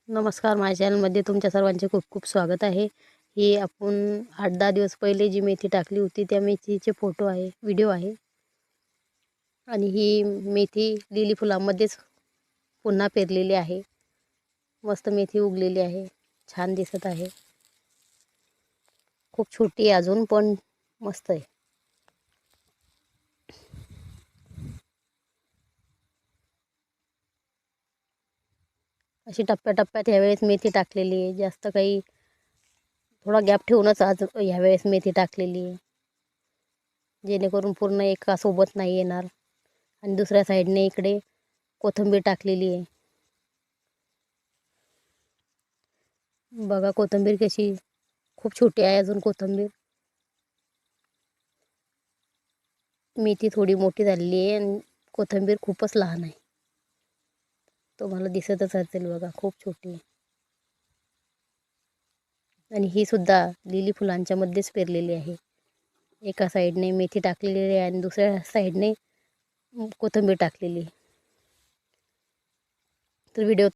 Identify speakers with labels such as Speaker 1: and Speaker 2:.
Speaker 1: नमस्कार, माझ्या चॅनलमध्ये तुमच्या सर्वांचे खूप खूप स्वागत आहे. ही आपण 8-10 दिवस पहिले जी मेथी टाकली होती त्या मेथीचे फोटो आहे, व्हिडिओ आहे. आणि ही मेथी लिली फुलांमध्येच पुन्हा पेरलेली आहे. मस्त मेथी उगलेली आहे, छान दिसत आहे. खूप छोटी आहे अजून, पण मस्त आहे. अशी टप्प्याटप्प्यात ह्यावेळेस मेथी टाकलेली आहे. जास्त काही थोडा गॅप ठेवूनच आज ह्यावेळेस मेथी टाकलेली आहे, जेणेकरून पूर्ण एका सोबत नाही येणार. आणि दुसऱ्या साईडने इकडे कोथिंबीर टाकलेली आहे. बघा कोथिंबीर कशी खूप छोटी आहे अजून कोथिंबीर. मेथी थोडी मोठी झालेली आहे आणि कोथिंबीर खूपच लहान आहे. तुम्हाला दिसतच असेल बघा, खूप छोटी आहे. आणि ही सुद्धा लिली फुलांच्या मध्येच पेरलेली आहे. एका साईडने मेथी टाकलेली आहे आणि दुसऱ्या साईडने कोथिंबीर टाकलेली आहे. तर व्हिडिओ